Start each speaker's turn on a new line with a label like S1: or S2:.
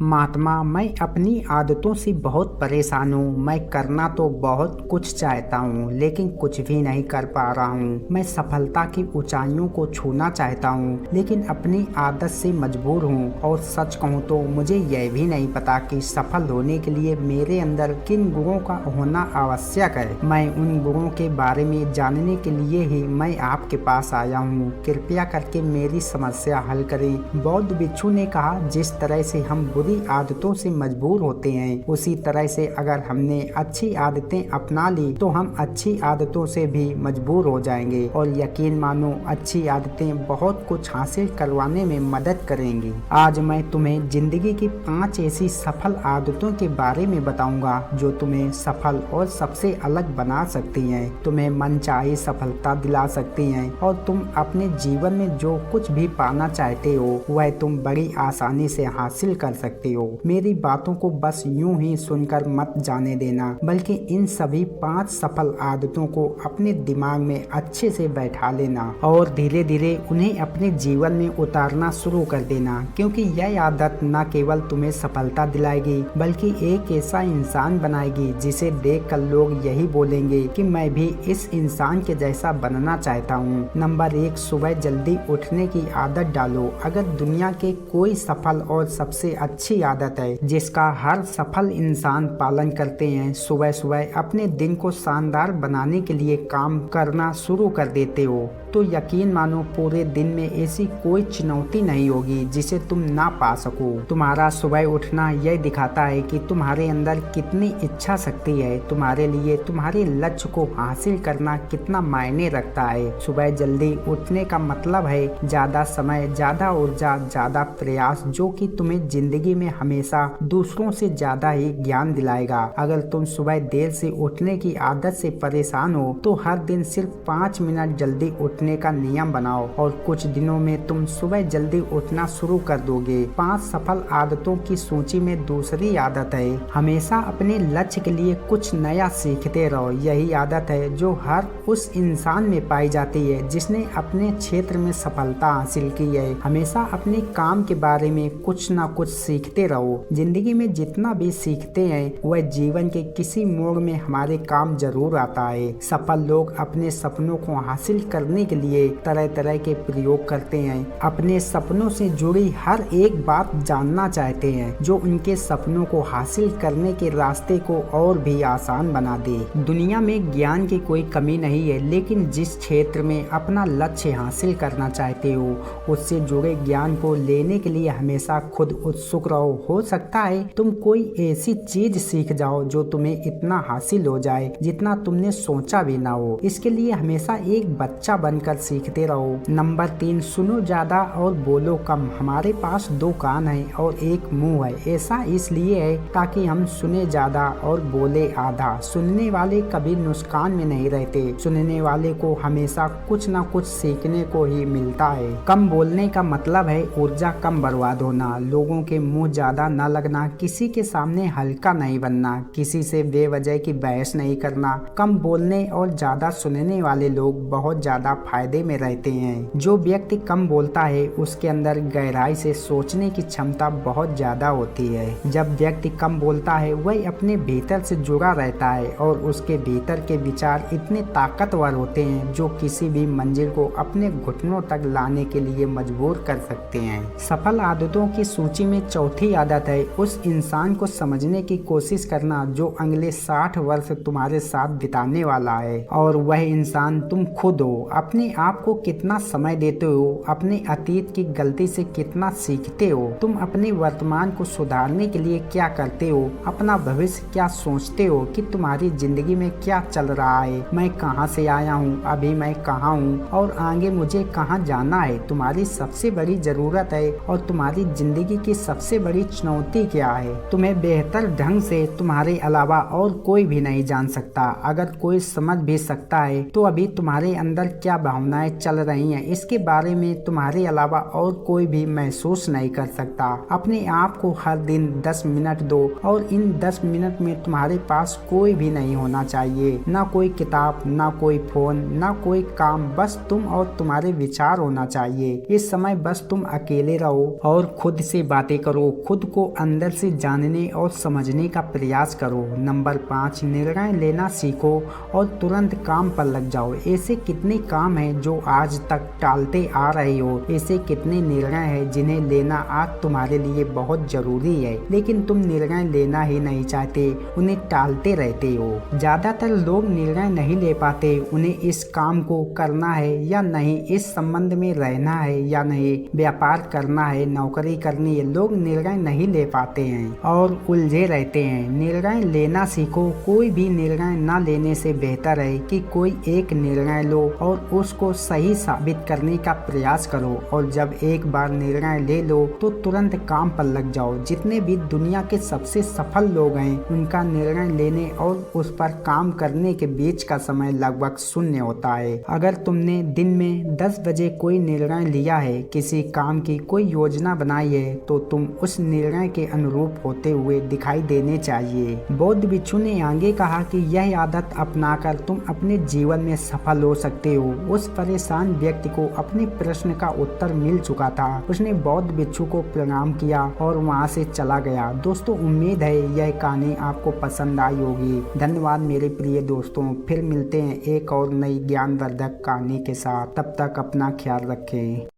S1: महात्मा, मैं अपनी आदतों से बहुत परेशान हूँ। मैं करना तो बहुत कुछ चाहता हूँ, लेकिन कुछ भी नहीं कर पा रहा हूँ। मैं सफलता की ऊंचाइयों को छूना चाहता हूँ, लेकिन अपनी आदत से मजबूर हूँ। और सच कहूँ तो मुझे यह भी नहीं पता कि सफल होने के लिए मेरे अंदर किन गुणों का होना आवश्यक है। मैं उन गुणों के बारे में जानने के लिए ही मैं आपके पास आया हूँ। कृपया करके मेरी समस्या हल करें। बौद्ध भिक्षु ने कहा, जिस तरह से हम बुरी आदतों से मजबूर होते हैं, उसी तरह से अगर हमने अच्छी आदतें अपना ली तो हम अच्छी आदतों से भी मजबूर हो जाएंगे। और यकीन मानो, अच्छी आदतें बहुत कुछ हासिल करवाने में मदद करेंगी। आज मैं तुम्हें जिंदगी की 5 ऐसी सफल आदतों के बारे में बताऊंगा जो तुम्हें सफल और सबसे अलग बना सकती हैं, तुम्हें मनचाही सफलता दिला सकती हैं और तुम अपने जीवन में जो कुछ भी पाना चाहते हो वह तुम बड़ी आसानी से हासिल कर सकते हो। मेरी बातों को बस यूं ही सुनकर मत जाने देना, बल्कि इन सभी 5 सफल आदतों को अपने दिमाग में अच्छे से बैठा लेना और धीरे धीरे उन्हें अपने जीवन में उतारना शुरू कर देना। क्योंकि यह आदत न केवल तुम्हें सफलता दिलाएगी, बल्कि एक ऐसा इंसान बनाएगी जिसे देखकर लोग यही बोलेंगे कि मैं भी इस इंसान के जैसा बनना चाहता हूँ। नंबर 1, सुबह जल्दी उठने की आदत डालो। अगर दुनिया के कोई सफल और सबसे अच्छी आदत है जिसका हर सफल इंसान पालन करते हैं, सुबह सुबह अपने दिन को शानदार बनाने के लिए काम करना शुरू कर देते हो, तो यकीन मानो पूरे दिन में ऐसी कोई चुनौती नहीं होगी जिसे तुम ना पा सको। तुम्हारा सुबह उठना यह दिखाता है कि तुम्हारे अंदर कितनी इच्छा शक्ति है, तुम्हारे लिए तुम्हारे लक्ष्य को हासिल करना कितना मायने रखता है। सुबह जल्दी उठने का मतलब है ज्यादा समय, ज्यादा ऊर्जा, ज्यादा प्रयास, जो कि तुम्हें जिंदगी में हमेशा दूसरों से ज्यादा ही ज्ञान दिलाएगा। अगर तुम सुबह देर से उठने की आदत से परेशान हो तो हर दिन सिर्फ 5 मिनट जल्दी उठने का नियम बनाओ और कुछ दिनों में तुम सुबह जल्दी उठना शुरू कर दोगे। 5 सफल आदतों की सूची में दूसरी आदत है, हमेशा अपने लक्ष्य के लिए कुछ नया सीखते रहो। यही आदत है जो हर उस इंसान में पाई जाती है जिसने अपने क्षेत्र में सफलता हासिल की है। हमेशा अपने काम के बारे में कुछ ना कुछ सीखते रहो। जिंदगी में जितना भी सीखते हैं वह जीवन के किसी मोड़ में हमारे काम जरूर आता है। सफल लोग अपने सपनों को हासिल करने के लिए तरह तरह के प्रयोग करते हैं, अपने सपनों से जुड़ी हर एक बात जानना चाहते हैं जो उनके सपनों को हासिल करने के रास्ते को और भी आसान बना दे। दुनिया में ज्ञान की कोई कमी नहीं है, लेकिन जिस क्षेत्र में अपना लक्ष्य हासिल करना चाहते हो उससे जुड़े ज्ञान को लेने के लिए हमेशा खुद उत्सुक रहो। हो सकता है तुम कोई ऐसी चीज सीख जाओ जो तुम्हें इतना हासिल हो जाए जितना तुमने सोचा भी ना हो। इसके लिए हमेशा एक बच्चा बनकर सीखते रहो। नंबर 3, सुनो ज्यादा और बोलो कम। हमारे पास 2 कान हैं और एक मुंह है। ऐसा इसलिए है ताकि हम सुने ज्यादा और बोले आधा। सुनने वाले कभी नुकसान में नहीं रहते, सुनने वाले को हमेशा कुछ ना कुछ सीखने को ही मिलता है। कम बोलने का मतलब है ऊर्जा कम बर्बाद होना, लोगों के मुंह ज्यादा न लगना, किसी के सामने हल्का नहीं बनना, किसी से बेवजह की बहस नहीं करना। कम बोलने और ज्यादा सुनने वाले लोग बहुत ज्यादा फायदे में रहते हैं। जो व्यक्ति कम बोलता है उसके अंदर गहराई से सोचने की क्षमता बहुत ज्यादा होती है। जब व्यक्ति कम बोलता है वह अपने भीतर से जुड़ा रहता है और उसके भीतर के विचार इतने ताकतवर होते हैं जो किसी भी मंजिल को अपने घुटनों तक लाने के लिए मजबूर कर सकते हैं। सफल आदतों की सूची में चौथी आदत है उस इंसान को समझने की कोशिश करना जो अगले 60 वर्ष तुम्हारे साथ बिताने वाला है, और वह इंसान तुम खुद हो। अपने आप को कितना समय देते हो, अपने अतीत की गलती से कितना सीखते हो, तुम अपने वर्तमान को सुधारने के लिए क्या करते हो, अपना भविष्य क्या सोचते हो कि तुम्हारी जिंदगी में क्या चल रहा है, मैं कहां से आया हूं, अभी मैं कहां हूं और आगे मुझे कहां जाना है। तुम्हारी सबसे बड़ी जरूरत है और तुम्हारी जिंदगी की सबसे बड़ी चुनौती क्या है, तुम्हें बेहतर ढंग से तुम्हारे अलावा और कोई भी नहीं जान सकता। अगर कोई समझ भी सकता है तो अभी तुम्हारे अंदर क्या भावनाएं चल रही हैं इसके बारे में तुम्हारे अलावा और कोई भी महसूस नहीं कर सकता। अपने आप को हर दिन 10 मिनट दो और इन 10 मिनट में तुम्हारे पास कोई भी नहीं होना चाहिए, ना कोई किताब, ना कोई फोन, ना कोई काम, बस तुम और तुम्हारे विचार होना चाहिए। इस समय बस तुम अकेले रहो और खुद से बातें करो, खुद को अंदर से जानने और समझने का प्रयास करो। नंबर 5, निर्णय लेना सीखो और तुरंत काम पर लग जाओ। ऐसे कितने काम हैं जो आज तक टालते आ रहे हो, ऐसे कितने निर्णय हैं जिन्हें लेना आज तुम्हारे लिए बहुत जरूरी है, लेकिन तुम निर्णय लेना ही नहीं चाहते, उन्हें टालते रहते हो। ज्यादातर लोग निर्णय नहीं ले पाते, उन्हें इस काम को करना है या नहीं, इस संबंध में रहना है या नहीं, व्यापार करना है, नौकरी करनी है। लोग निर्णय नहीं ले पाते हैं और उलझे रहते हैं। निर्णय लेना सीखो। कोई भी निर्णय न लेने से बेहतर है कि कोई एक निर्णय लो और उसको सही साबित करने का प्रयास करो, और जब एक बार निर्णय ले लो तो तुरंत काम पर लग जाओ। जितने भी दुनिया के सबसे सफल लोग हैं उनका निर्णय लेने और उस पर काम करने के बीच का समय लगभग शून्य होता है। अगर तुमने दिन में 10 बजे कोई निर्णय लिया है, किसी काम की कोई योजना बनाई है, तो तुम उस निर्णय के अनुरूप होते हुए दिखाई देने चाहिए। बौद्ध भिक्षु ने आगे कहा कि यह आदत अपनाकर तुम अपने जीवन में सफल हो सकते हो। उस परेशान व्यक्ति को अपने प्रश्न का उत्तर मिल चुका था। उसने बौद्ध भिक्षु को प्रणाम किया और वहां से चला गया। दोस्तों, उम्मीद है यह कहानी आपको पसंद आई होगी। धन्यवाद मेरे प्रिय दोस्तों, फिर मिलते हैं एक और नई ज्ञानवर्धक कहानी के साथ। तब तक अपना ख्याल रखें।